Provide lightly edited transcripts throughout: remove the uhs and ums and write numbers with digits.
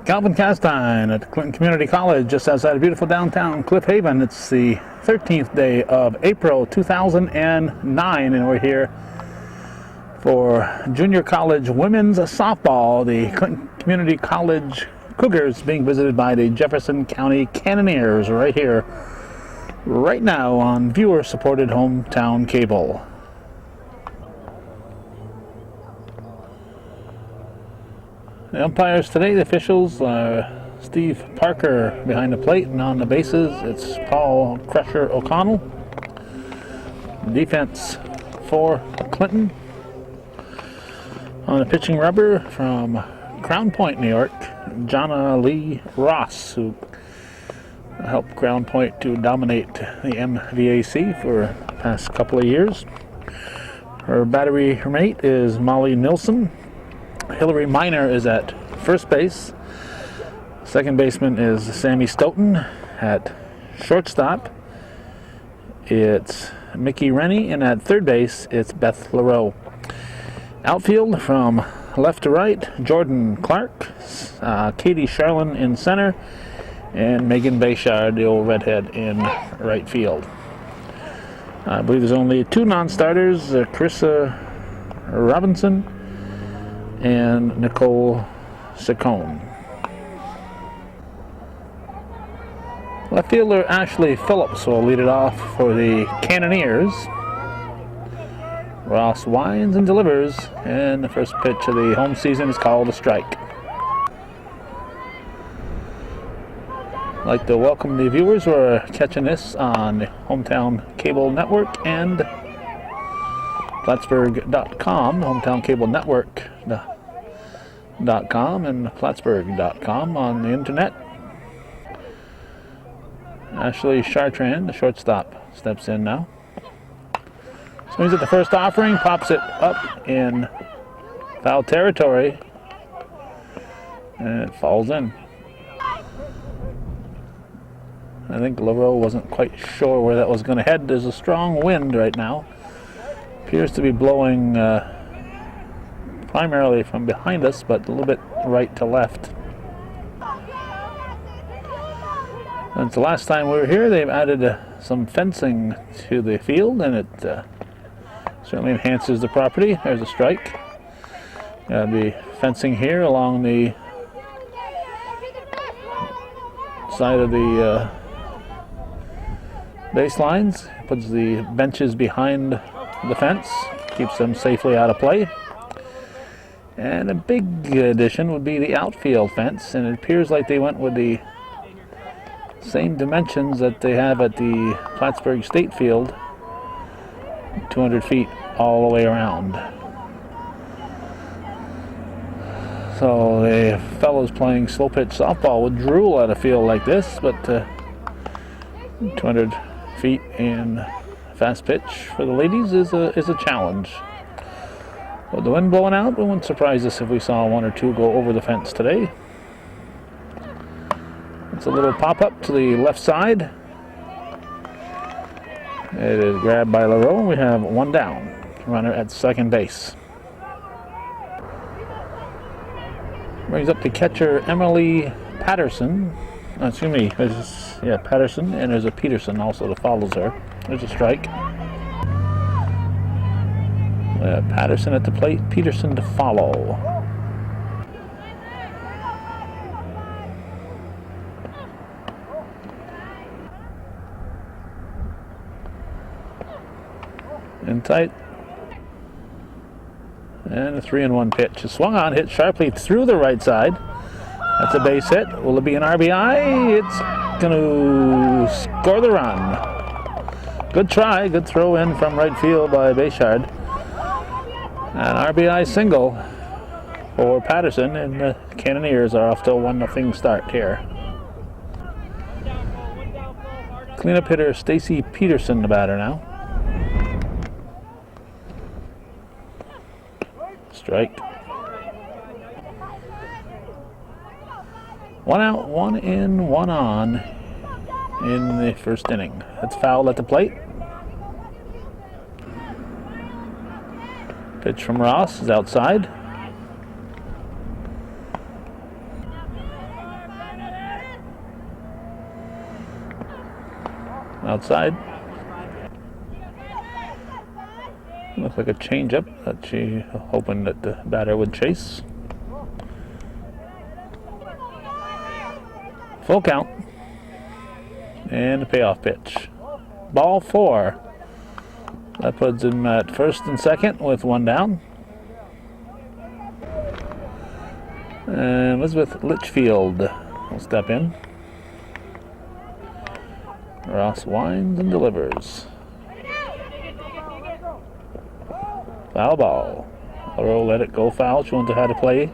Calvin Castine at Clinton Community College, just outside of beautiful downtown Cliff Haven. It's the 13th day of April 2009, and we're here for junior college women's softball. The Clinton Community College Cougars being visited by the Jefferson County Cannoneers right here, right now on viewer-supported hometown cable. The umpires today, the officials, Steve Parker behind the plate, and on the bases, it's Paul Crusher O'Connell. Defense for Clinton. On the pitching rubber from Crown Point, New York, Jonna Lee Ross, who helped Crown Point to dominate the MVAC for the past couple of years. Her battery mate is Molly Nilsson. Hillary Miner is at first base. Second baseman is Sammy Stoughton. At shortstop, it's Mickey Rennie, and at third base, it's Beth LaRoe. Outfield from left to right, Jordan Clark, Katie Charlin in center, and Megan Bayshard, the old redhead, in right field. I believe there's only two non-starters, Carissa Robinson and Nicole Saccone. Left fielder Ashley Phillips will lead it off for the Cannoneers. Ross winds and delivers, and the first pitch of the home season is called a strike. I'd like to welcome the viewers who are catching this on the Hometown Cable Network and Plattsburgh.com, Hometown Cable Network.com, and Plattsburgh.com on the internet. Ashley Chartrand, the shortstop, steps in now. Swings at the first offering, pops it up in foul territory, and it falls in. I think LaRoe wasn't quite sure where that was going to head. There's a strong wind right now. Appears to be blowing primarily from behind us, but a little bit right to left. Since the last time we were here, they've added some fencing to the field, and it certainly enhances the property. There's a strike. The fencing here along the side of the baselines, puts the benches behind the fence, keeps them safely out of play. And a big addition would be the outfield fence, and it appears like they went with the same dimensions that they have at the Plattsburgh State Field, 200 feet all the way around. So the fellows playing slow pitch softball would drool at a field like this, but 200 feet in fast pitch for the ladies is a challenge. With the wind blowing out, it wouldn't surprise us if we saw one or two go over the fence today. It's a little pop-up to the left side. It is grabbed by LaRoe, and we have one down. Runner at second base. Brings up the catcher Emily Patterson. Patterson, and there's a Peterson also that follows her. There's a strike. Patterson at the plate, Peterson to follow. In tight. And a 3-1 pitch. Swung on, hit sharply through the right side. That's a base hit. Will it be an RBI? It's going to score the run. Good try, good throw in from right field by Bayshard. An RBI single for Patterson, and the Cannoneers are off to a 1-0 start here. Cleanup hitter Stacy Peterson, the batter now. Strike. 1 out, 1 in, 1 on in the first inning. That's foul at the plate. Pitch from Ross is outside. outside. Looks like a changeup that she hoping that the batter would chase. Full count. And a payoff pitch. Ball 4. That puts him at first and second with one down. And Elizabeth Litchfield will step in. Ross winds and delivers. Foul ball. Earl let it go foul. She wanted to have to play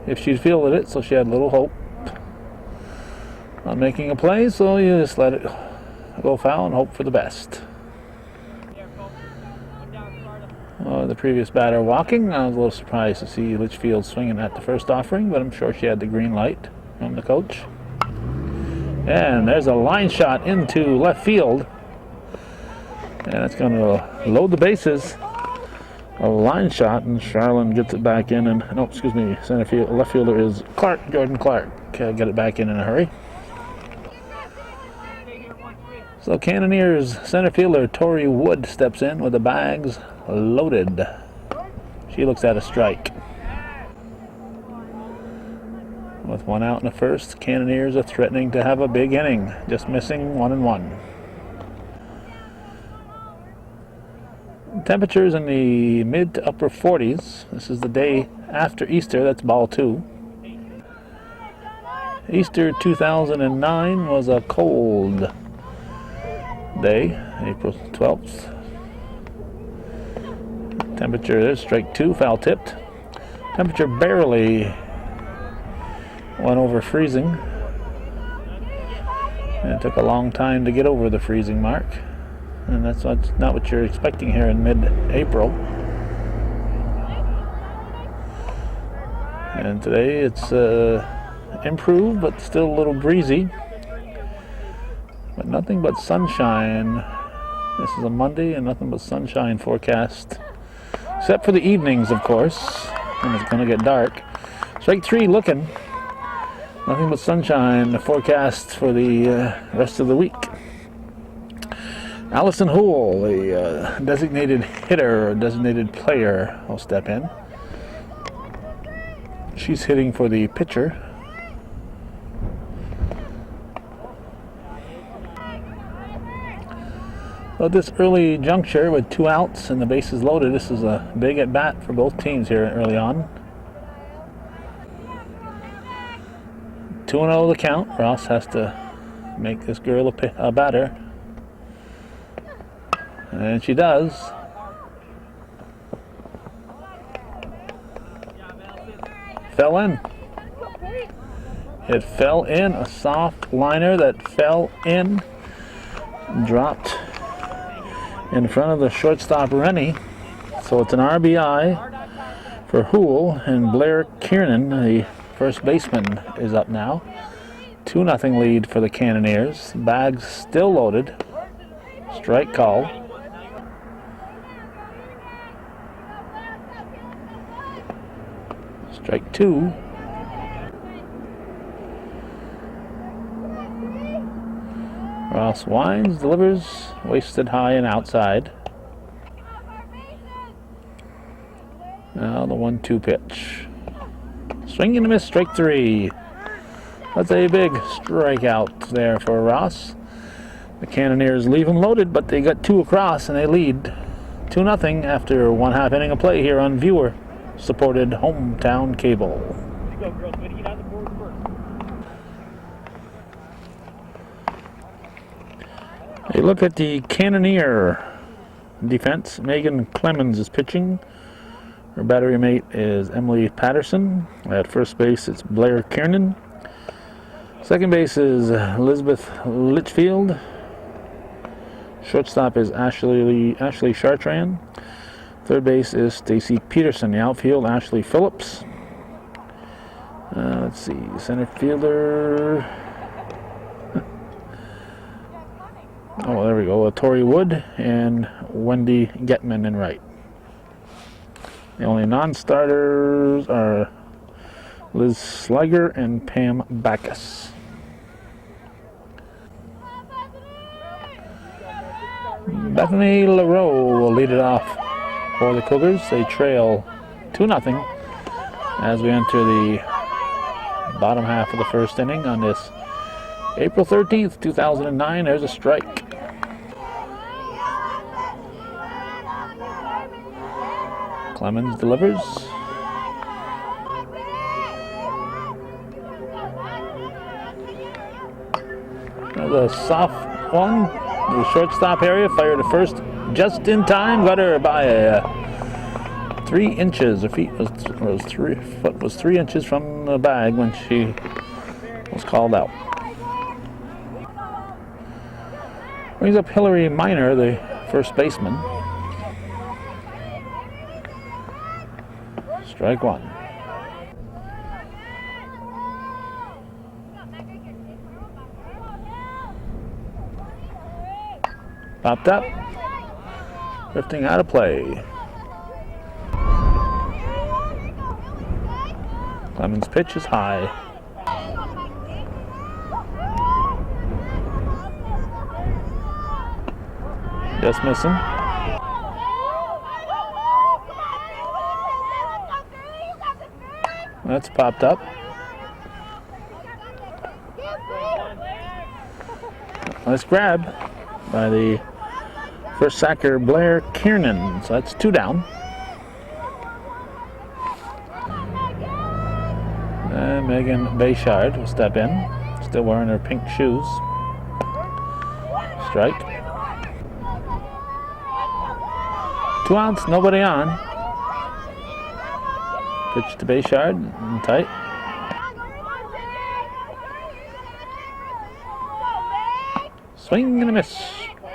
if she'd fielded it, so she had little hope on making a play, so you just let it go foul and hope for the best. The previous batter walking. I was a little surprised to see Litchfield swinging at the first offering, but I'm sure she had the green light from the coach. And there's a line shot into left field, and it's going to load the bases. A line shot, and Charlene gets it back in, and left fielder is Jordan Clark. Get it back in a hurry. So Cannoneers center fielder Tori Wood steps in with the bags loaded. She looks at a strike. With one out in the first, Cannoneers are threatening to have a big inning, just missing 1-1. Temperatures in the mid to upper 40s. This is the day after Easter. That's ball 2. Easter 2009 was a cold day, April 12th. Temperature is strike 2, foul tipped. Temperature barely went over freezing. And it took a long time to get over the freezing mark. And that's not what you're expecting here in mid-April. And today it's improved, but still a little breezy. But nothing but sunshine. This is a Monday, and nothing but sunshine forecast. Except for the evenings, of course, when it's going to get dark. Strike 3 looking. Nothing but sunshine forecast for the rest of the week. Allison Houle, the designated hitter or designated player, will step in. She's hitting for the pitcher. So at this early juncture with 2 outs and the bases loaded, this is a big at bat for both teams here early on. 2-0 the count. Ross has to make this girl a batter. And she does. Fell in. It fell in. A soft liner that fell in. Dropped in front of the shortstop Rennie. So it's an RBI for Houle, and Blair Kiernan, the first baseman, is up now. 2-0 lead for the Cannoneers. Bags still loaded. Strike call. Strike 2. Ross winds, delivers, wasted high and outside. Now the 1-2 pitch. Swing and a miss, strike 3. That's a big strikeout there for Ross. The Cannoneers leave them loaded, but they got 2 across and they lead 2-0 after 1/2 inning of play here on viewer-supported hometown cable. A look at the Cannoneer defense. Megan Clemens is pitching. Her battery mate is Emily Patterson. At first base, it's Blair Kiernan. Second base is Elizabeth Litchfield. Shortstop is Ashley Chartrand. Third base is Stacy Peterson. The outfield, Ashley Phillips. Let's see, center fielder. Oh, there we go. Tori Wood and Wendy Getman in right. The only non-starters are Liz Sliger and Pam Backus. Bethany LaRoe will lead it off for the Cougars. They trail 2-0 as we enter the bottom half of the first inning on this April 13th, 2009. There's a strike. Clemens delivers. There's a soft one. The shortstop area fired to first just in time. Got her by 3 inches. Her feet was 3 inches from the bag when she was called out. Brings up Hillary Miner, the first baseman. Strike one. Popped up. Drifting out of play. Clemens' pitch is high. Just missing. That's popped up. Nice grab by the first sacker, Blair Kiernan. So that's 2 down. And Megan Bayshard will step in, still wearing her pink shoes. Strike. 2 outs, nobody on. Pitch to Bayshard, and tight. Swing and a miss.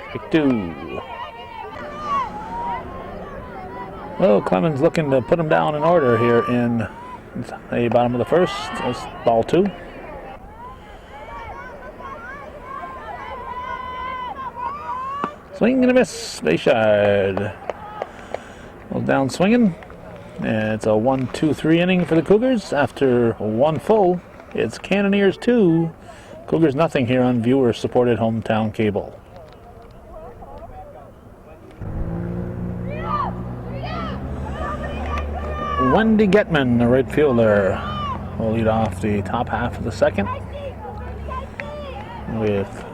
Strike 2. Well, Clemens looking to put him down in order here in the bottom of the first. That's ball 2. Swing and a miss. Bayshard goes down swinging. And it's a 1-2-3 inning for the Cougars. After 1 full, it's Cannoneers 2, Cougars nothing here on viewer-supported hometown cable. Wendy Getman, the right fielder, will lead off the top half of the second with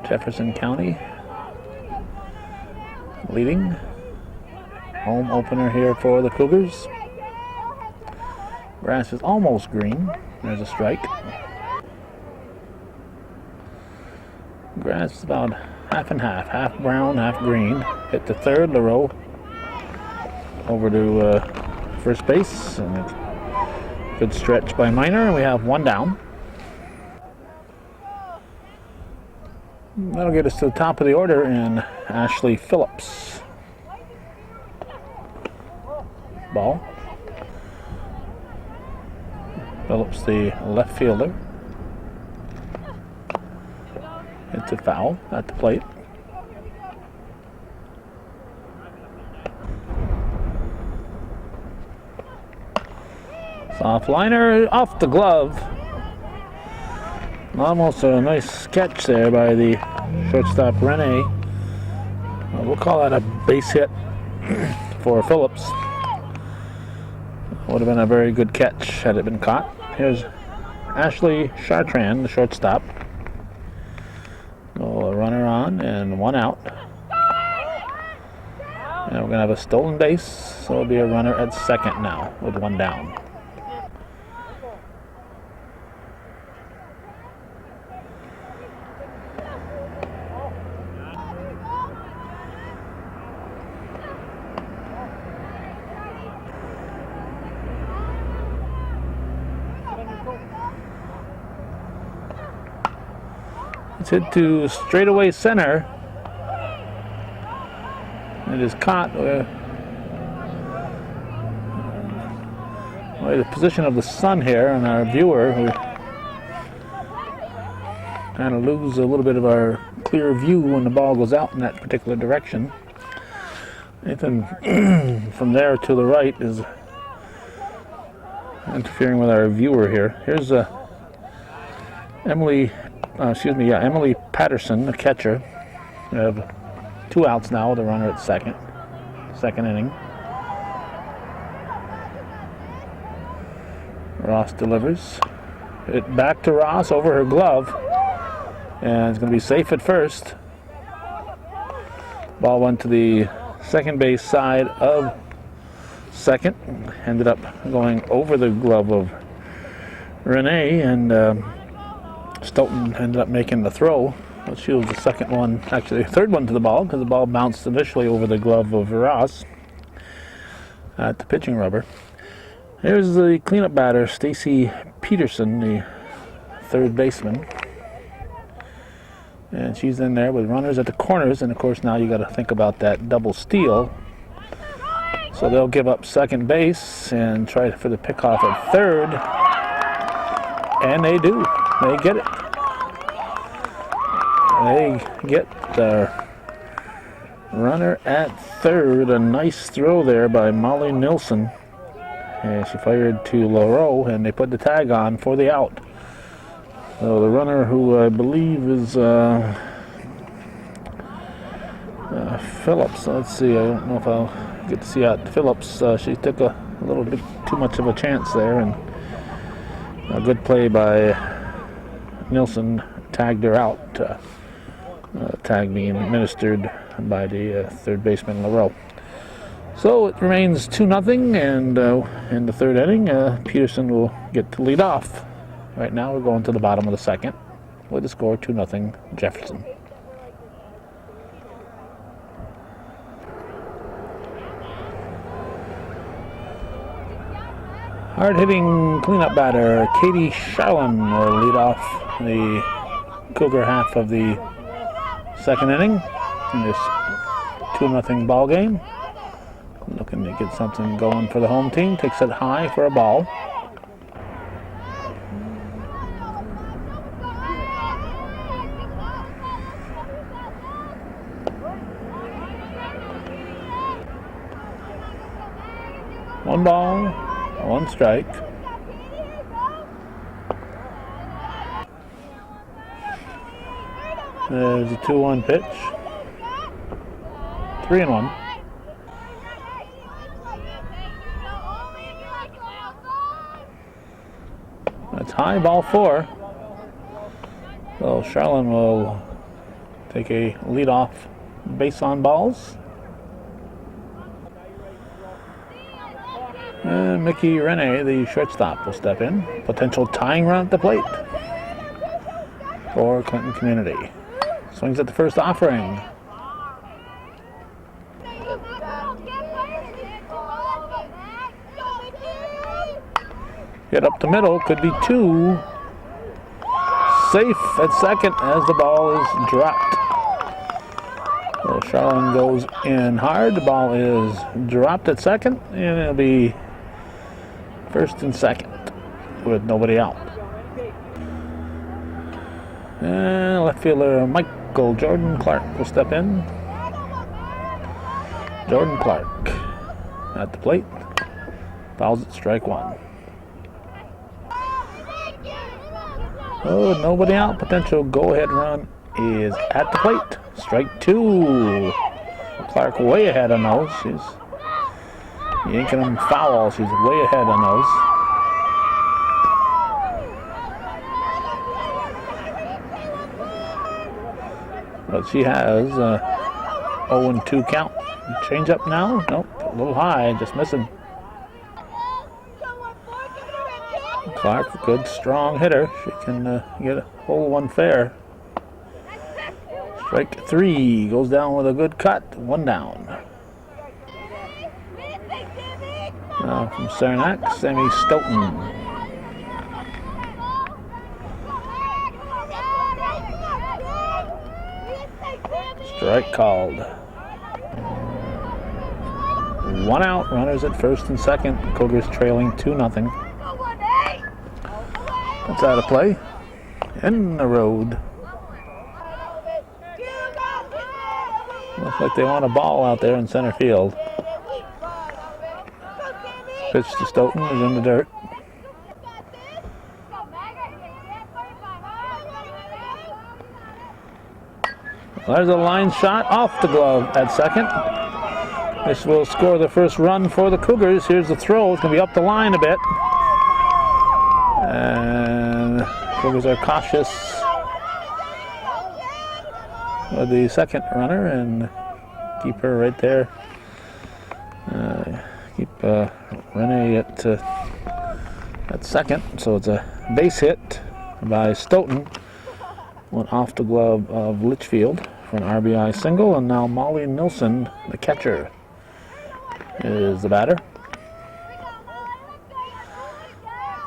Jefferson County leading. Home opener here for the Cougars. Grass is almost green. There's a strike. Grass is about half and half brown, half green. Hit the third. LaRoe over to first base. And a good stretch by Miner. And we have 1 down. That'll get us to the top of the order in Ashley Phillips. Ball. Phillips, the left fielder. It's a foul at the plate. Soft liner off the glove. Almost a nice catch there by the shortstop Renee. We'll call that a base hit for Phillips. Would have been a very good catch had it been caught. Here's Ashley Chartrand, the shortstop. So a runner on and 1 out. And we're going to have a stolen base, so it'll be a runner at second now with 1 down. It's hit to straightaway center. It is caught by the position of the sun here, and our viewer, who kind of lose a little bit of our clear view when the ball goes out in that particular direction. Anything from there to the right is interfering with our viewer here. Here's Emily Patterson, the catcher, We have 2 outs now with a runner at second. Second inning. Ross delivers it back to Ross over her glove, and it's going to be safe at first. Ball went to the second base side of second, ended up going over the glove of Renee, and Stoughton ended up making the throw. She was the second one, actually the third one to the ball, because the ball bounced initially over the glove of Ross at the pitching rubber. Here's the cleanup batter, Stacy Peterson, the third baseman. And she's in there with runners at the corners, and of course now you got to think about that double steal. So they'll give up second base and try for the pickoff at third. And they do. They get it. They get the runner at third. A nice throw there by Molly Nilsson. And she fired to Lareau, and they put the tag on for the out. So the runner, who I believe is Phillips. Let's see. I don't know if I'll get to see out Phillips. She took a little bit too much of a chance there, and a good play by Nilsson tagged her out. Tag being administered by the third baseman Lareau. So it remains 2-0, and in the third inning, Peterson will get to lead off. Right now we're going to the bottom of the second with the score 2-0 Jefferson. Hard-hitting cleanup batter Katie Charlin will lead off the Cougar half of the second inning in this 2-0 ball game. Looking to get something going for the home team. Takes it high for a ball. One ball, one strike. There's a 2-1 pitch. 3-1. That's high, ball 4. So Charlin will take a leadoff base on balls. And Mickey Rene, the shortstop, will step in. Potential tying run at the plate for Clinton Community. Swings at the first offering. Hit up the middle, could be 2. Safe at second as the ball is dropped. So Charlin goes in hard. The ball is dropped at second, and it'll be first and second with nobody out. And left fielder Michael Jordan Clark will step in. Jordan Clark at the plate. Fouls it, strike 1. Oh, nobody out. Potential go-ahead run is at the plate. Strike 2. Clark way ahead on those. She's yanking them foul. She's way ahead on those. But she has 0-2 count. Change up now? Nope. A little high. Just missing. Clark, a good strong hitter. She can get a whole one fair. Strike 3 goes down with a good cut. 1 down. Now from Saranac, Sammy Stoughton. Strike called. 1 out. Runners at first and second. Cougars trailing 2-0. That's out of play. In the road. Looks like they want a ball out there in center field. Pitch to Stoughton is in the dirt. There's a line shot off the glove at second. This will score the first run for the Cougars. Here's the throw. It's going to be up the line a bit. And Cougars are cautious with the second runner and keep her right there. Keep Renee at second. So it's a base hit by Stoughton. Went off the glove of Litchfield for an RBI single, and now Molly Nilsson, the catcher, is the batter.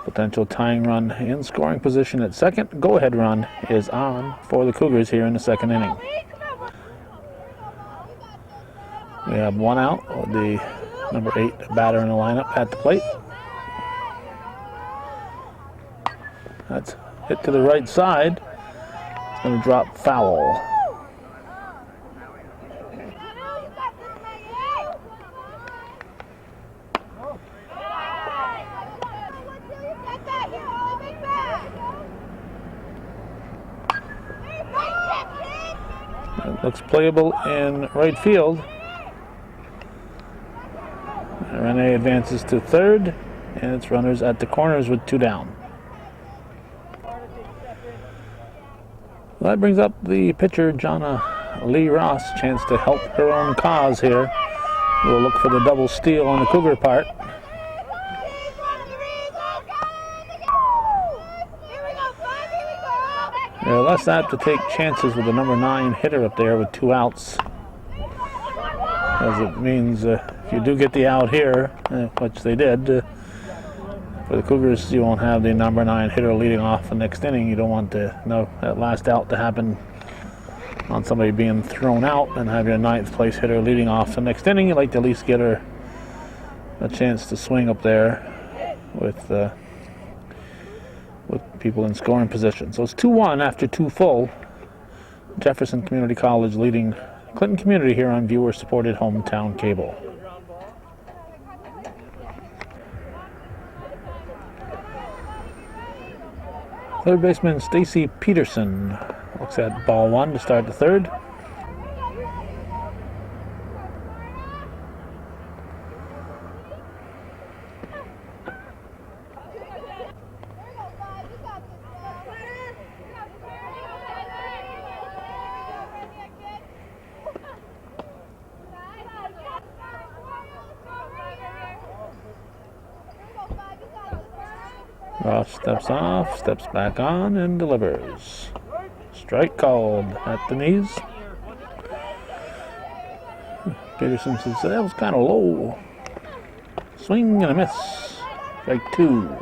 Potential tying run in scoring position at second. Go-ahead run is on for the Cougars here in the second inning. We have one out with the number 8 batter in the lineup at the plate. That's hit to the right side. It's going to drop foul. It looks playable in right field. Renee advances to third, and it's runners at the corners with 2 down. Well, that brings up the pitcher, Jonna Lee Ross, chance to help her own cause here. We'll look for the double steal on the Cougar part. They're less apt to take chances with the number 9 hitter up there with 2 outs. As it means if you do get the out here, which they did, for the Cougars, you won't have the number 9 hitter leading off the next inning. You don't want that last out to happen on somebody being thrown out and have your 9th place hitter leading off the next inning. You'd like to at least get her a chance to swing up there with people in scoring position. So it's 2-1 after 2 full. Jefferson Community College leading Clinton Community here on viewer-supported hometown cable. Third baseman Stacy Peterson looks at ball 1 to start the third. Ross steps off, steps back on, and delivers. Strike called at the knees. Peterson says that was kind of low. Swing and a miss. Strike 2.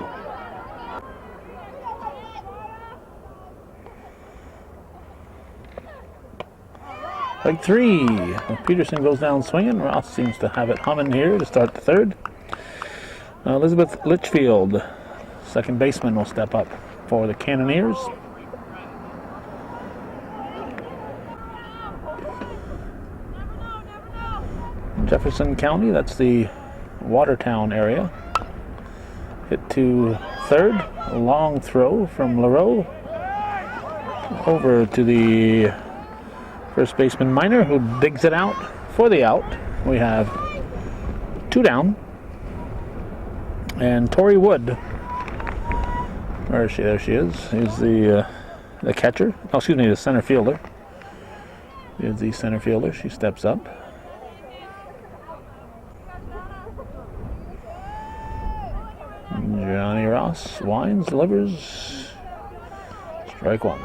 Strike 3. When Peterson goes down swinging, Ross seems to have it humming here to start the third. Elizabeth Litchfield, second baseman, will step up for the Cannoneers. Jefferson County, that's the Watertown area. Hit to third, a long throw from LaRoe over to the first baseman Miner, who digs it out for the out. We have 2 down. And Tori Wood, where is she? There she is. Is the catcher. Oh, excuse me, the center fielder. Is the center fielder. She steps up. Johnny Ross winds, delivers. Strike 1.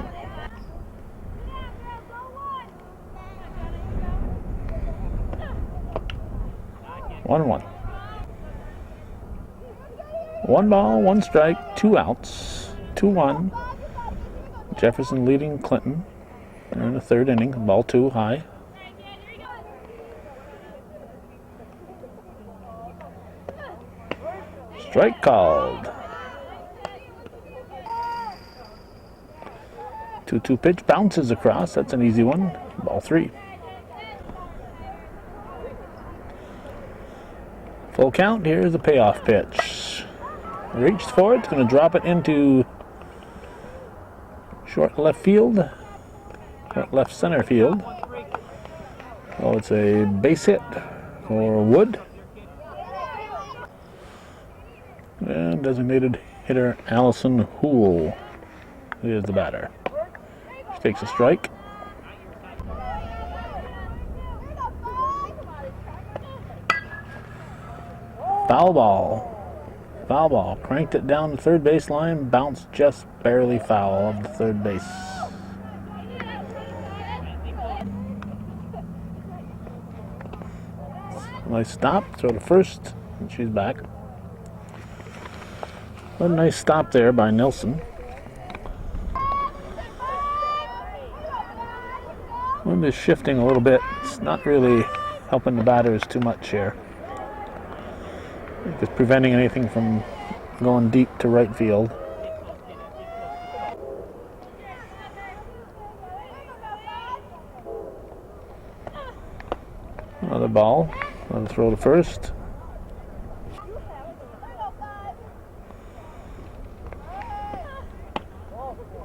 One. 1 ball, 1 strike, 2 outs, 2-1. Jefferson leading Clinton. They're in the third inning, ball 2 high. Strike called. 2-2 pitch bounces across. That's an easy one. Ball 3. Full count. Here's the payoff pitch. Reached for it. It's going to drop it into short left field. left center field. So it's a base hit for Wood. And designated hitter Allison Houle is the batter. She takes a strike. Foul ball. Foul ball. Cranked it down the third base line. Bounced just barely foul of the third base. Nice stop. Throw to first. And she's back. A nice stop there by Nelson. Wind is shifting a little bit. It's not really helping the batters too much here. It's preventing anything from going deep to right field. Another ball. Another throw to first.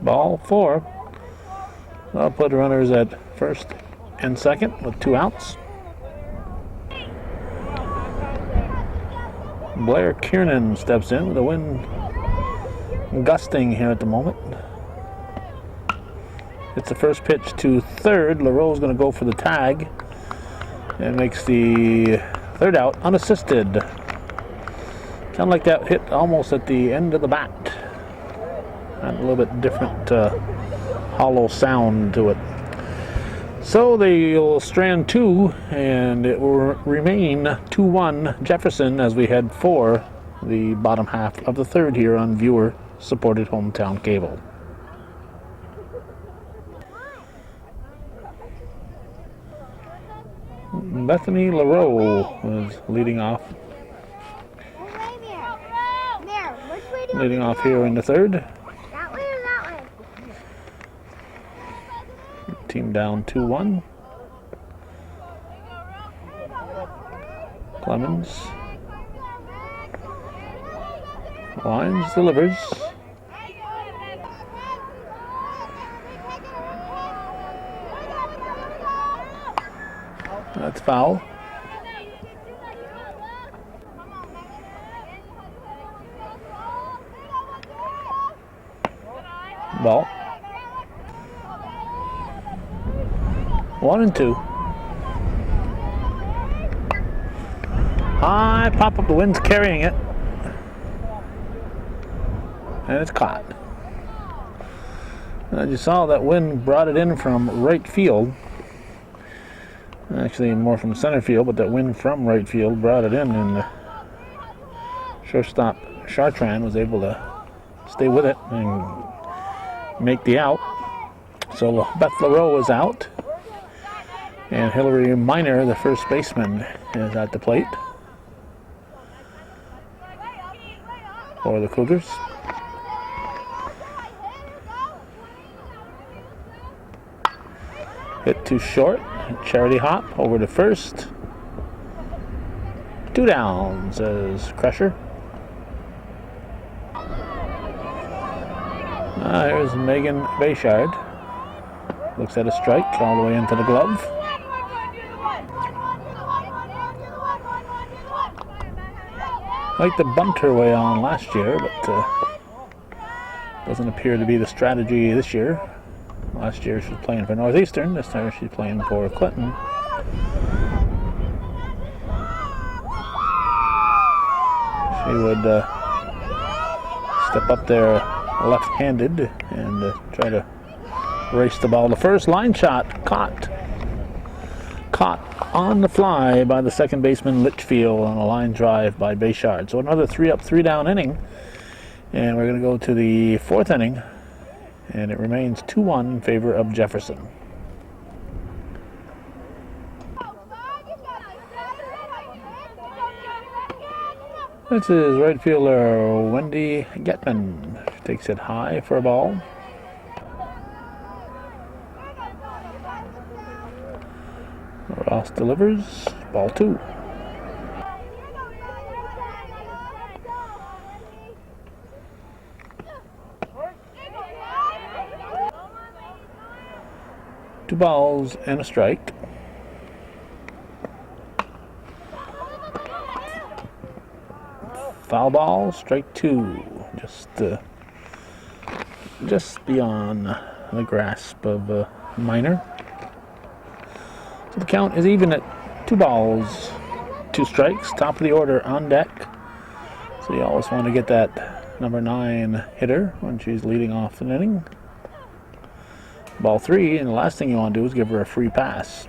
Ball 4. I'll put runners at first and second with 2 outs. Blair Kiernan steps in with the wind gusting here at the moment. It's the first pitch to third. LaRoe's going to go for the tag and makes the third out unassisted. Kind of like that hit almost at the end of the bat. A little bit different hollow sound to it. So they'll strand 2, and it will remain 2-1 Jefferson as we head for the bottom half of the third here on viewer-supported hometown cable. Bethany LaRoe is leading off. Leading off here in the third. Team down 2-1. Clemens. Lines delivers. That's foul. Ball. 1-2. High pop up, the wind's carrying it. And it's caught. As you saw, that wind brought it in from right field. Actually, more from center field, but that wind from right field brought it in, and the shortstop Chartrand was able to stay with it and make the out. So Beth LaRoe is out. And Hillary Miner, the first baseman, is at the plate for the Cougars. Hit too short. Charity hop over to first. 2 down, says Crusher. Here's Megan Bayshard. Looks at a strike all the way into the glove. Like to bunt her way on last year, but doesn't appear to be the strategy this year. Last year she was playing for Northeastern. This time she's playing for Clinton. She would step up there left-handed and try to race the ball to first. Line shot caught on the fly by the second baseman Litchfield on a line drive by Bayshard. So another 3-up, 3-down inning, and we're going to go to the 4th inning, and it remains 2-1 in favor of Jefferson. This is right fielder Wendy Getman. She takes it high for a ball. Ross delivers. Ball 2. 2 balls and a strike. Foul ball, strike 2. Just beyond the grasp of a minor. So the count is even at 2 balls, 2 strikes. Top of the order on deck. So you always want to get that number 9 hitter when she's leading off an inning. Ball 3, and the last thing you want to do is give her a free pass.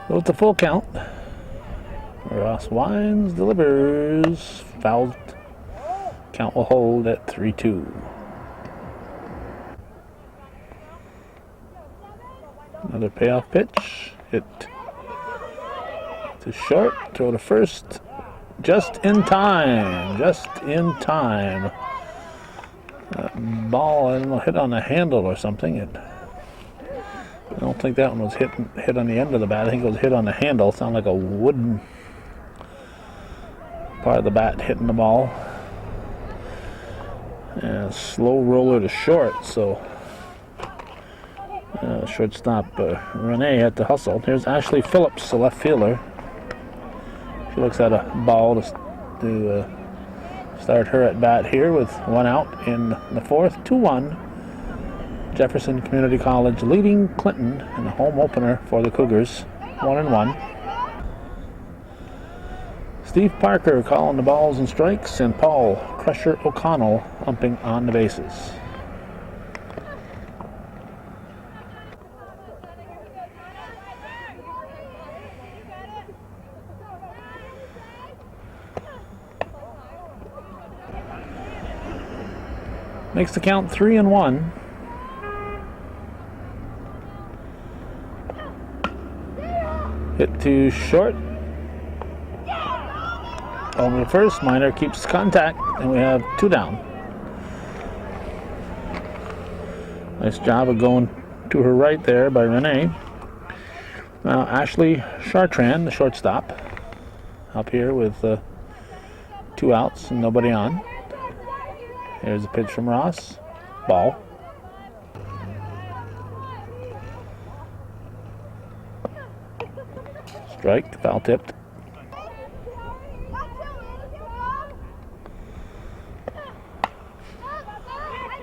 So it's a full count. Ross Wines delivers. Fouled. Count will hold at 3-2. Another payoff pitch. Hit to short. Throw to first. Just in time. Just in time. Ball, I don't know, hit on the handle or something. I don't think that one was hit on the end of the bat. I think it was hit on the handle. Sounded like a wooden part of the bat hitting the ball. And slow roller to short, so shortstop Renee had to hustle. Here's Ashley Phillips, the left fielder. She looks at a ball to start her at bat here with 1 out in the 4th. 2-1. Jefferson Community College leading Clinton in the home opener for the Cougars. 1-1. Steve Parker calling the balls and strikes, and Paul Crusher O'Connell umping on the bases. Makes the count 3-1. Hit to short. Over the first, Minor keeps contact, and we have 2 down. Nice job of going to her right there by Renee. Now Ashley Chartrand, the shortstop, up here with 2 outs and nobody on. Here's a pitch from Ross. Ball. Strike, foul tipped.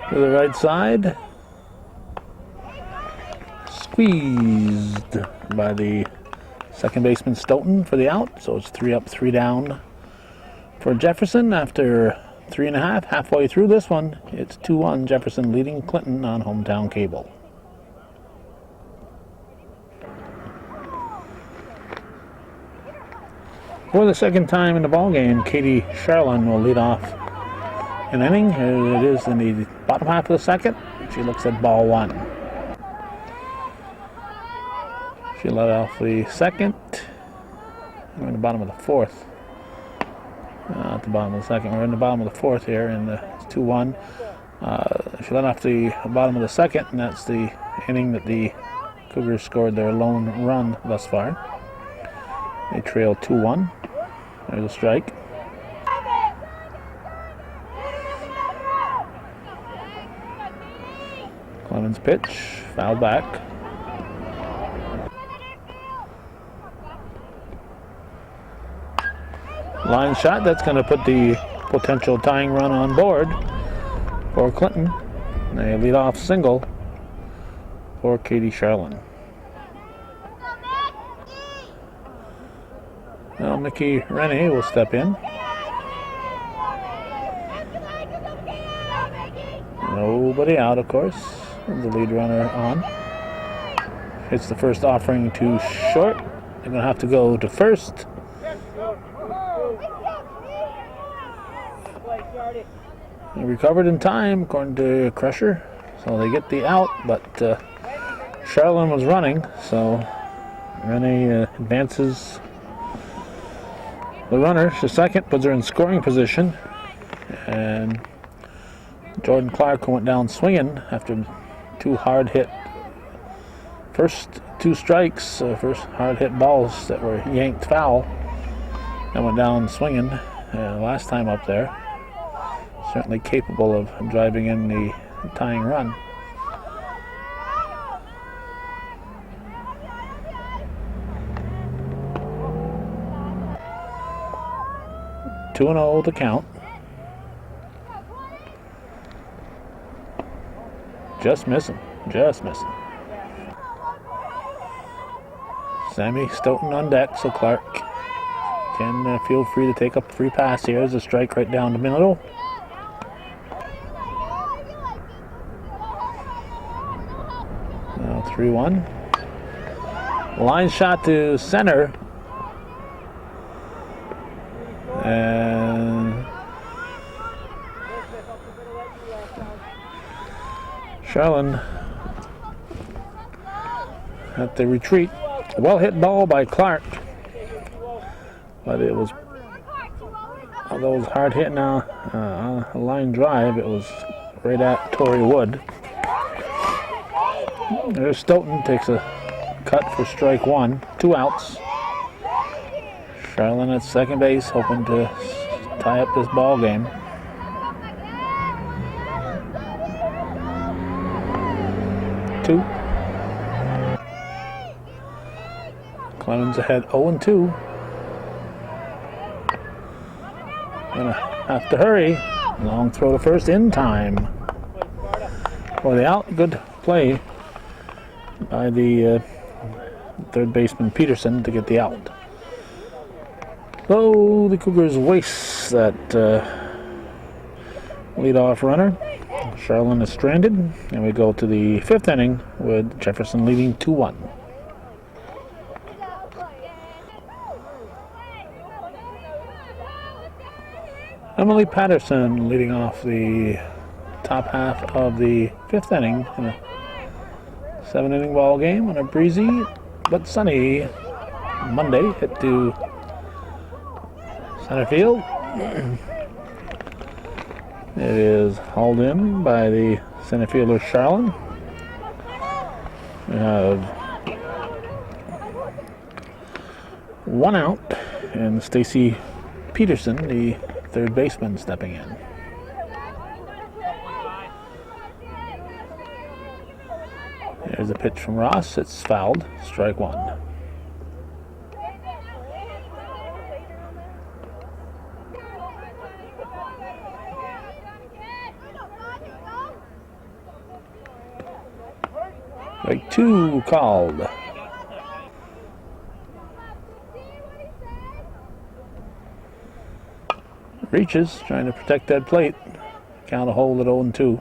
To the right side. Squeezed by the second baseman Stoughton for the out. So it's 3 up, 3 down for Jefferson after 3.5. Halfway through this one, it's 2-1. Jefferson leading Clinton on hometown cable. For the second time in the ballgame, Katie Charlin will lead off an inning. Here it is in the bottom half of the second. She looks at ball 1. She led off the second. We're in the bottom of the 4th. At the bottom of the second. We're in the bottom of the 4th here, and it's 2-1. She led off the bottom of the second, and that's the inning that the Cougars scored their lone run thus far. They trail 2-1. There's a strike. Clemens pitch, fouled back. Line shot, that's going to put the potential tying run on board for Clinton. A leadoff single for Katie Charlin. Now Mickey Rennie will step in. Nobody out, of course. The lead runner on. Hits the first offering to short. They're going to have to go to first. They recovered in time, according to Crusher. So they get the out, but Charlin was running, so Rennie advances the runner to second, puts her in scoring position, and Jordan Clark, who went down swinging after 2 hard hit, first 2 strikes, first hard hit balls that were yanked foul, and went down swinging last time up there. Certainly capable of driving in the tying run. 2-0 the count. Just missing. Just missing. Sammy Stoughton on deck, so Clark can feel free to take up a free pass here. There's a strike right down the middle. Now 3-1. Line shot to center. And Charlin at the retreat. Well hit ball by Clark. But it was, although it was hard hit now, a line drive, it was right at Torrey Wood. There's Stoughton, takes a cut for strike one. 2 outs. Charlin at second base, hoping to tie up this ball game. Two. Clemens ahead 0-2. Gonna have to hurry. Long throw to first in time. For the out, good play by the third baseman Peterson to get the out. So the Cougars waste that leadoff runner. Charlin is stranded, and we go to the 5th inning with Jefferson leading 2-1. Emily Patterson leading off the top half of the 5th inning in a 7-inning ball game on a breezy but sunny Monday. Hit to center field. It is hauled in by the center fielder Charlin. We have 1 out, and Stacy Peterson, the third baseman, stepping in. There's a pitch from Ross. It's fouled. Strike one. Strike two called. Reaches, trying to protect that plate. Count a hold at 0-2.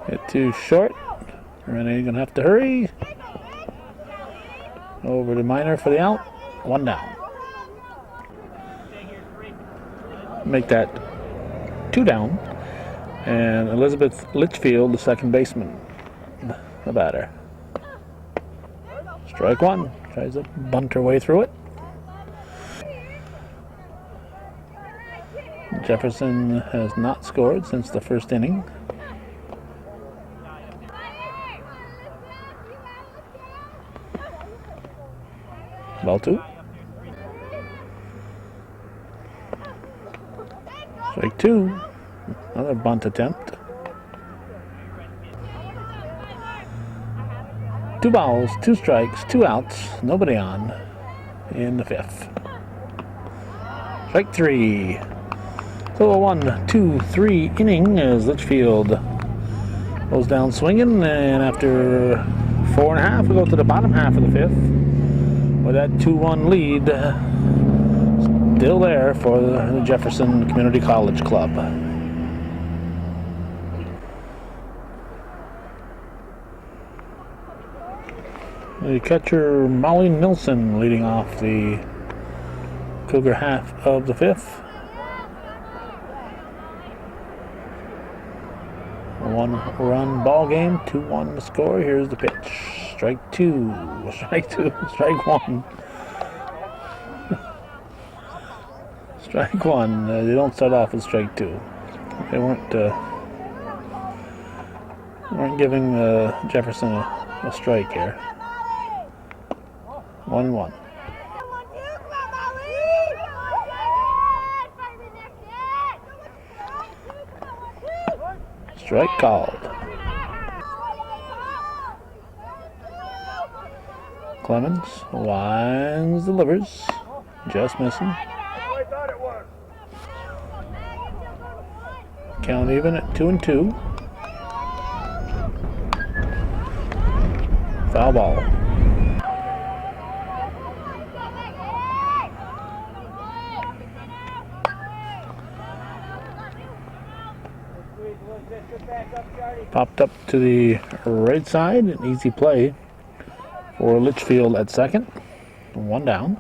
Hit too short. Renee gonna have to hurry. Over to Minor for the out. 1 down. Make that 2 down. And Elizabeth Litchfield, the second baseman, the batter. Strike one. Tries to bunt her way through it. Jefferson has not scored since the first inning. Ball 2. Strike 2. Another bunt attempt. 2 balls, 2 strikes, 2 outs, nobody on in the 5th. Strike 3. So a 1-2-3 inning as Litchfield goes down swinging, and after 4.5, we go to the bottom half of the 5th with that 2-1 lead still there for the Jefferson Community College Club. The catcher Molly Nilsson leading off the Cougar half of the 5th. A 1-run ball game, 2-1 the score. Here's the pitch. Strike 2. Strike 2. Strike 1. Strike 1. They don't start off with strike 2. They weren't giving Jefferson a strike here. 1-1. Strike called. Clemens winds, delivers, just missing. Count even at 2-2. Foul ball. Popped up to the right side, an easy play for Litchfield at second. One down.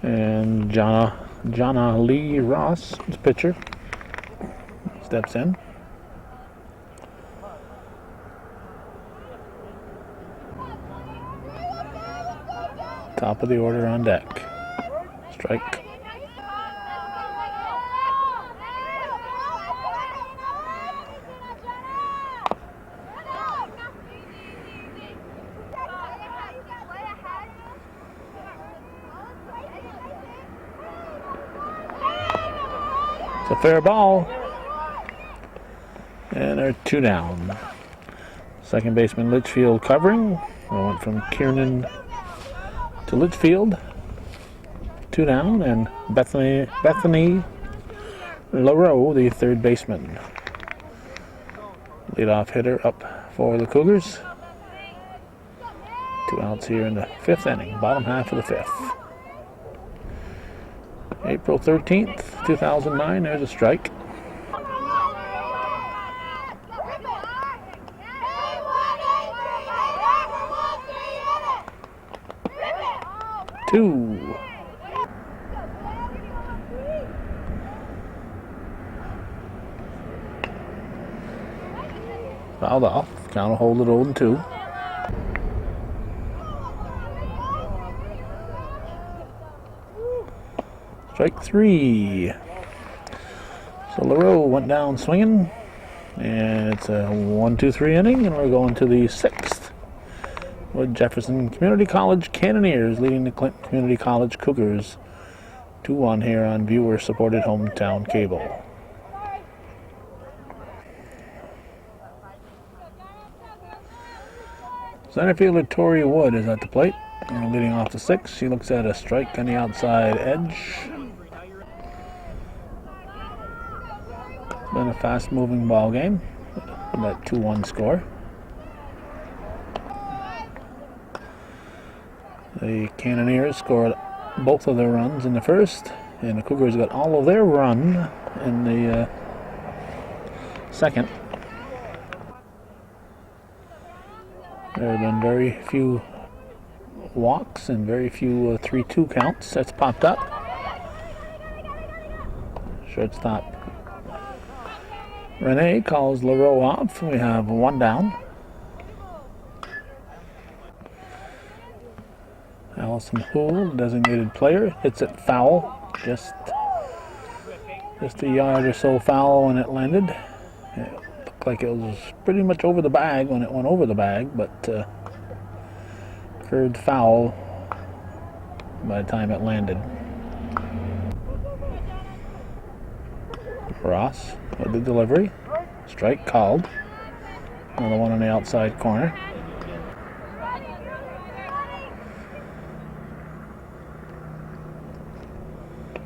And Jonna Lee Ross, the pitcher, steps in. Top of the order on deck. Strike. It's a fair ball. And they're 2 down. Second baseman Litchfield covering. We went from Kiernan to Litchfield. 2 down, and Bethany LaRoe, the third baseman. Leadoff hitter up for the Cougars. 2 outs here in the 5th inning, bottom half of the 5th. April 13th, 2009, there's a strike. Two. Fouled off. Count will hold it 0-2. Strike 3. So LaRoe went down swinging, and it's a 1-2-3 inning, and we're going to the 6th with Jefferson Community College Cannoneers leading the Clinton Community College Cougars 2-1 here on viewer-supported hometown cable. Center fielder Tori Wood is at the plate, and leading off the 6th. She looks at a strike on the outside edge. Been a fast-moving ball game. That 2-1 score. The Cannoneers scored both of their runs in the first, and the Cougars got all of their run in the second. There have been very few walks and very few 3-2 counts that's popped up. Shortstop Renee calls LaRoe off. We have 1 down. Allison Houle, designated player, hits it foul. Just a yard or so foul when it landed. It looked like it was pretty much over the bag when it went over the bag, but curved foul by the time it landed. Ross with the delivery. Strike called. Another one on the outside corner.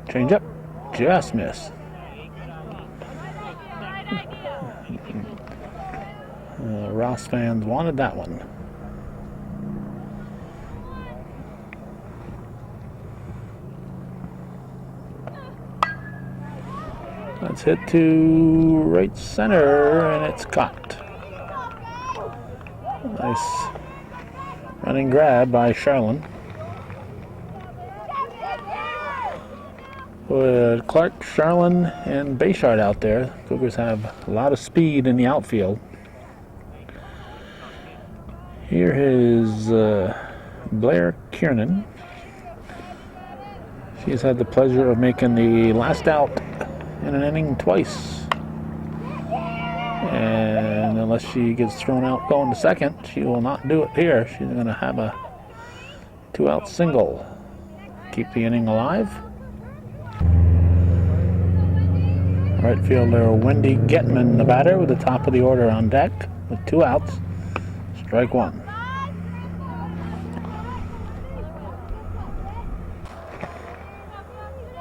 Change up. Just missed. Ross fans wanted that one. That's hit to right center, and it's caught. Nice running grab by Charlin. With Clark, Charlin, and Bayshard out there, Cougars have a lot of speed in the outfield. Here is Blair Kiernan. She's had the pleasure of making the last out in an inning twice. And unless she gets thrown out going to second, she will not do it here. She's going to have a 2-out single. Keep the inning alive. Right fielder Wendy Getman, the batter, with the top of the order on deck with 2 outs. Strike 1.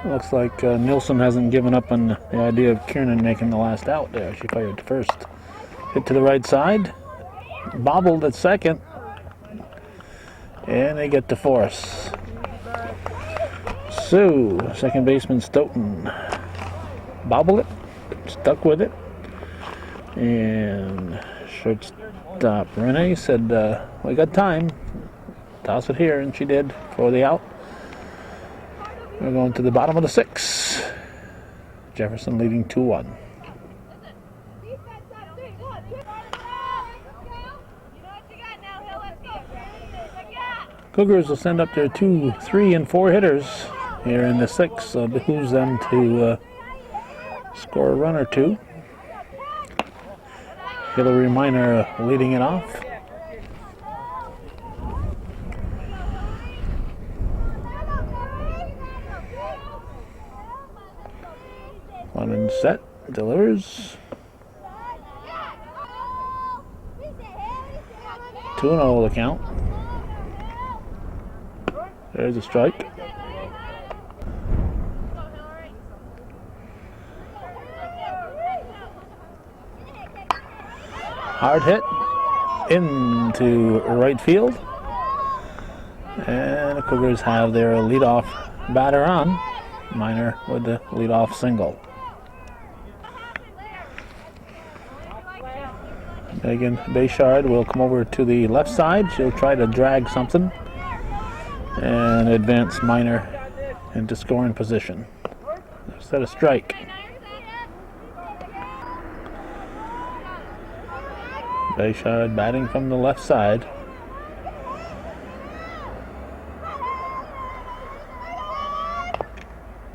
Looks like Nilsson hasn't given up on the idea of Kiernan making the last out there. She fired to first. Hit to the right side. Bobbled at second. And they get to force. Sue, second baseman Stoughton. Bobbled it. Stuck with it. And shortstop Renee said, we got time. Toss it here, and she did for the out. We're going to the bottom of the 6th. Jefferson leading 2-1. Cougars will send up their 2, 3, and 4 hitters here in the 6th, so it behooves them to score a run or two. Hillary Minor leading it off. One and set, delivers. 2-0 the count. There's a strike. Hard hit into right field. And the Cougars have their leadoff batter on. Minor with the leadoff single. Megan Bayshard will come over to the left side. She'll try to drag something and advance Minor into scoring position. Set a strike. Bayshard batting from the left side.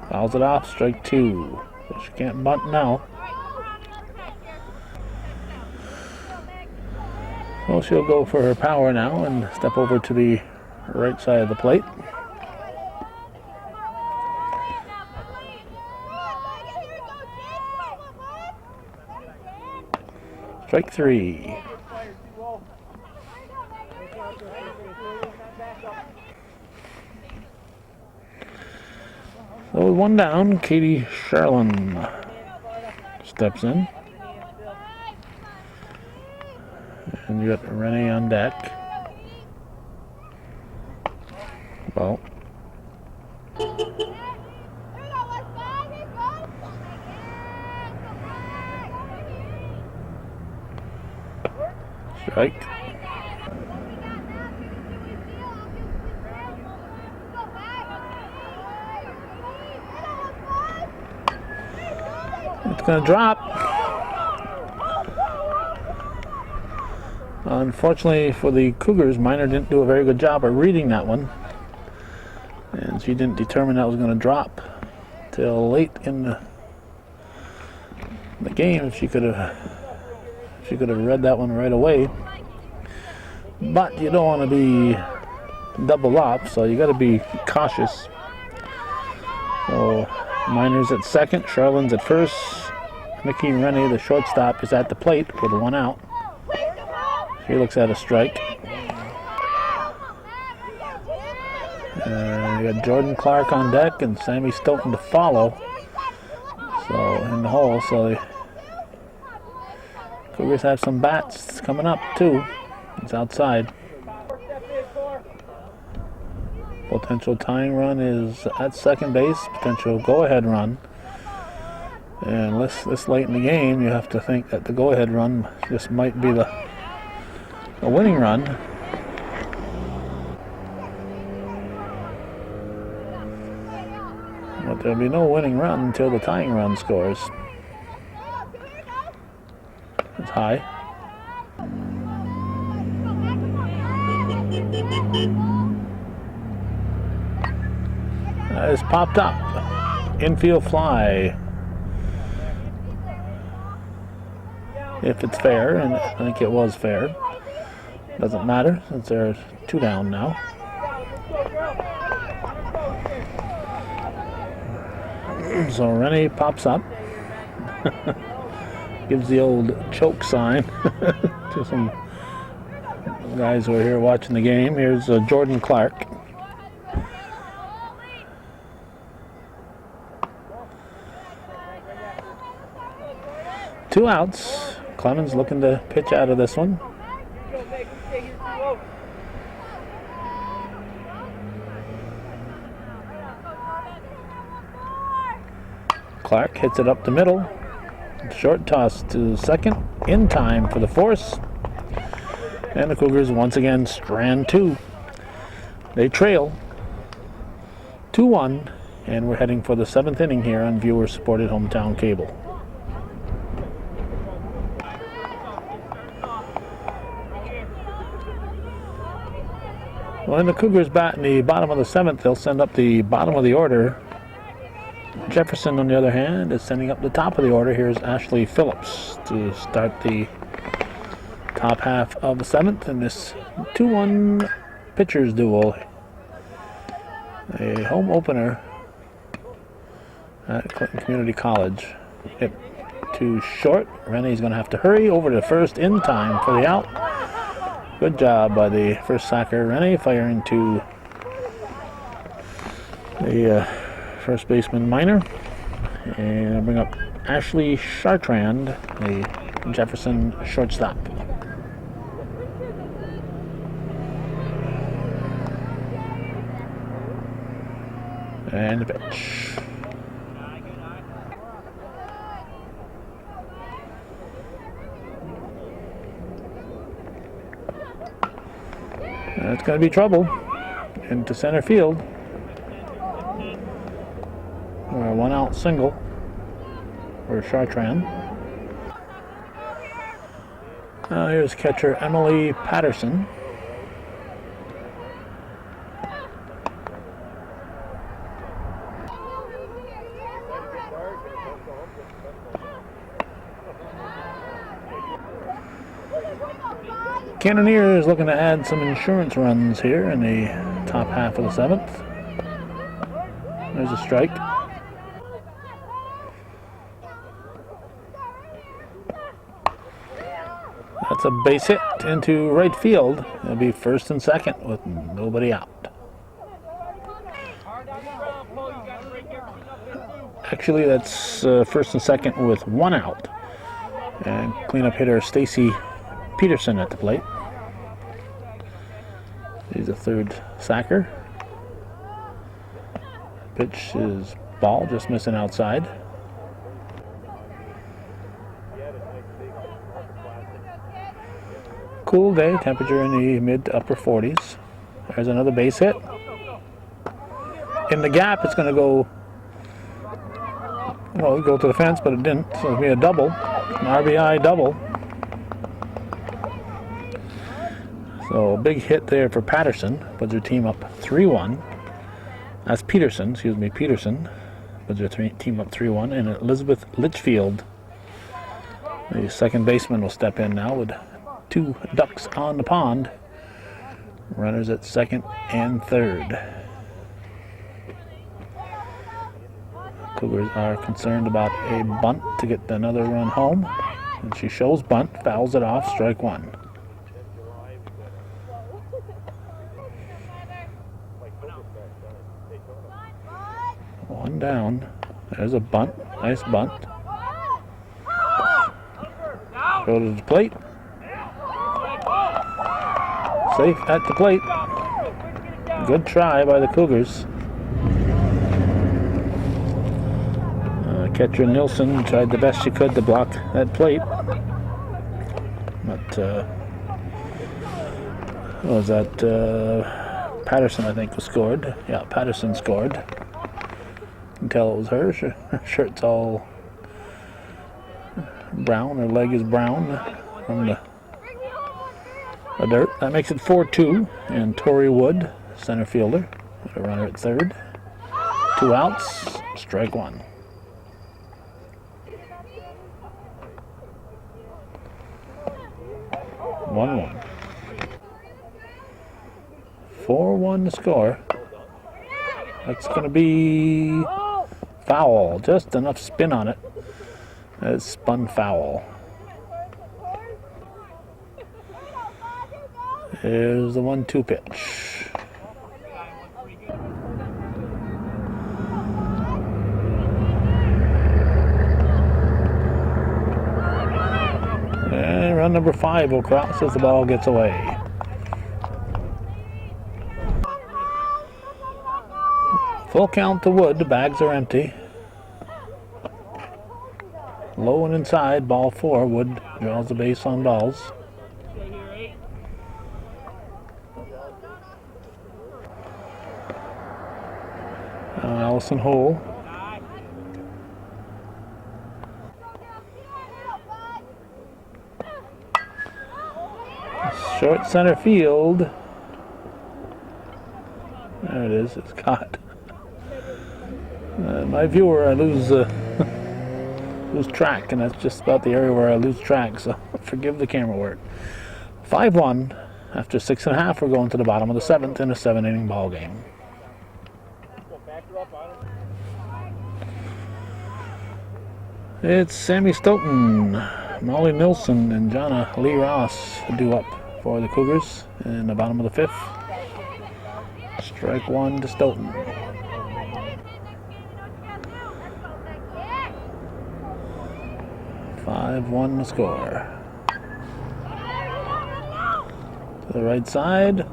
Fouls it off, strike 2. So she can't bunt now. Well, she'll go for her power now and step over to the right side of the plate. Strike 3. So with one down, Katie Charlin steps in. And you got Renee on deck. Well. Strike. It's going to drop. Unfortunately for the Cougars, Minor didn't do a very good job of reading that one. And she didn't determine that was going to drop till late in the game. If she could have read that one right away. But you don't want to be double up, so you got to be cautious. So Minor's at second, Charlin's at first. Mickey Rennie, the shortstop, is at the plate with one out. He looks at a strike. You got Jordan Clark on deck and Sammy Stoughton to follow. So in the hole, so the Cougars have some bats coming up too. It's outside. Potential tying run is at second base. Potential go-ahead run. And this late in the game, you have to think that the go-ahead run just might be the winning run. But there'll be no winning run until the tying run scores. It's high. That is popped up. Infield fly. If it's fair, and I think it was fair. Doesn't matter since they're 2 down now. So Rennie pops up. Gives the old choke sign to some guys who are here watching the game. Here's Jordan Clark. 2 outs. Clemens looking to pitch out of this one. Clark hits it up the middle. Short toss to second. In time for the force. And the Cougars once again strand 2. They trail 2-1, and we're heading for the 7th inning here on viewer-supported hometown cable. When the Cougars bat in the bottom of the 7th, they'll send up the bottom of the order. Jefferson, on the other hand, is sending up the top of the order. Here's Ashley Phillips to start the top half of the 7th in this 2-1 pitchers duel. A home opener at Clinton Community College. Hit too short. Rennie's going to have to hurry over to first in time for the out. Good job by the first sacker, Rennie, firing to the first baseman Minor. And bring up Ashley Chartrand, the Jefferson shortstop. And the pitch. That's going to be trouble. Into center field. Or a 1-out single for Chartrand. Here's catcher Emily Patterson. Cannoneers looking to add some insurance runs here in the top half of the 7th. There's a strike. That's a base hit into right field. It'll be first and second with nobody out. Actually, that's first and second with 1 out. And cleanup hitter Stacy Peterson at the plate. He's a third sacker. Pitch is ball, just missing outside. Cool day, temperature in the mid to upper 40s. There's another base hit. In the gap, it's going to go, well, go to the fence, but it didn't. So it'll be a double, an RBI double. So a big hit there for Patterson, puts their team up 3-1. That's Peterson, puts their team up 3-1. And Elizabeth Litchfield, the second baseman, will step in now with 2 ducks on the pond. Runners at second and third. Cougars are concerned about a bunt to get another run home. And she shows bunt, fouls it off, strike 1. One down. There's a bunt. Nice bunt. Go to the plate. Safe at the plate. Good try by the Cougars. Catcher Nilsson tried the best she could to block that plate. But what was that? Patterson, I think, was scored. Yeah, Patterson scored. You can tell it was her. Her shirt's all brown. Her leg is brown from the dirt. That makes it 4-2. And Tori Wood, center fielder, with a runner at third. 2 outs, strike 1. 1-1. 4-1 to score. That's going to be foul. Just enough spin on it. It's spun foul. Here's the 1-2 pitch. number 5 will cross as the ball gets away. Full count to Wood. The bags are empty. Low and inside, ball 4. Wood draws the base on balls. Allison Hole. Short center field. There it is. It's caught. My viewer, I lose track, and that's just about the area where I lose track, so forgive the camera work. 5-1. After 6.5, we're going to the bottom of the 7th in a 7-inning ball game. It's Sammy Stoughton, Molly Nilsson, and Jonna Lee Ross due up for the Cougars in the bottom of the 5th. Strike 1 to Stoughton. Five-1 the score. To the right side,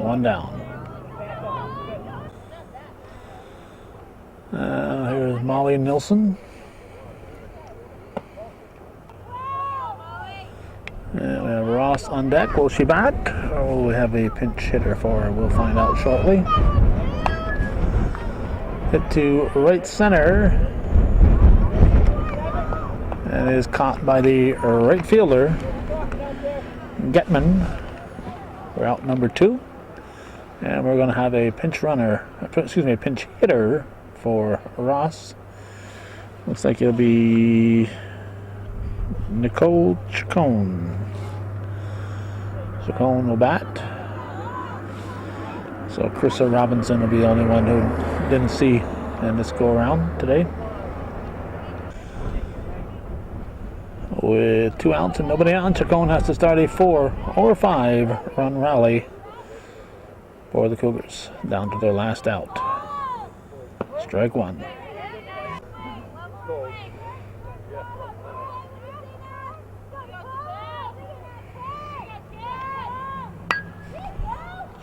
1 down. Here's Molly Nilsson. And we have Ross on deck. Will she bat? Or will we have a pinch hitter for her? We'll find out shortly. Hit to right center. And it is caught by the right fielder, Getman. We're out number 2. And we're going to have a pinch hitter for Ross. Looks like it'll be Nicole Chacon. Chacon will bat. So Krista Robinson will be the only one who didn't see in this go around today. With 2 outs and nobody on, Chacon has to start a 4 or 5 run rally for the Cougars down to their last out. Strike 1.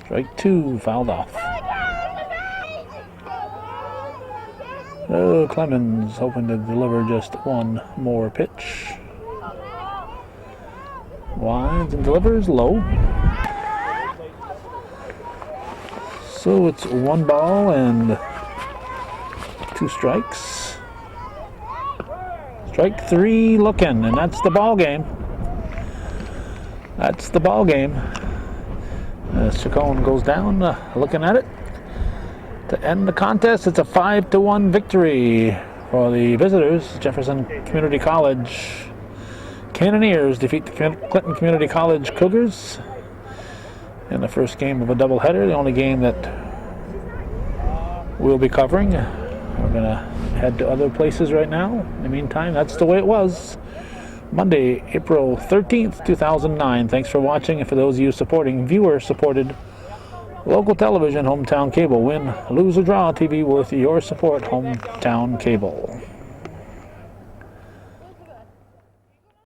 Strike 2, fouled off. Oh, Clemens hoping to deliver just 1 more pitch. Winds and delivers low. So it's 1 ball and 2 strikes. Strike 3 looking, and that's the ball game. That's the ball game. Chacon goes down, looking at it. To end the contest, it's a 5-1 victory for the visitors. Jefferson Community College Cannoneers defeat the Clinton Community College Cougars in the first game of a doubleheader, the only game that we'll be covering. We're going to head to other places right now. In the meantime, that's the way it was. Monday, April 13th, 2009. Thanks for watching, and for those of you supporting viewer-supported local television, Hometown Cable. Win, lose, or draw TV with your support, Hometown Cable.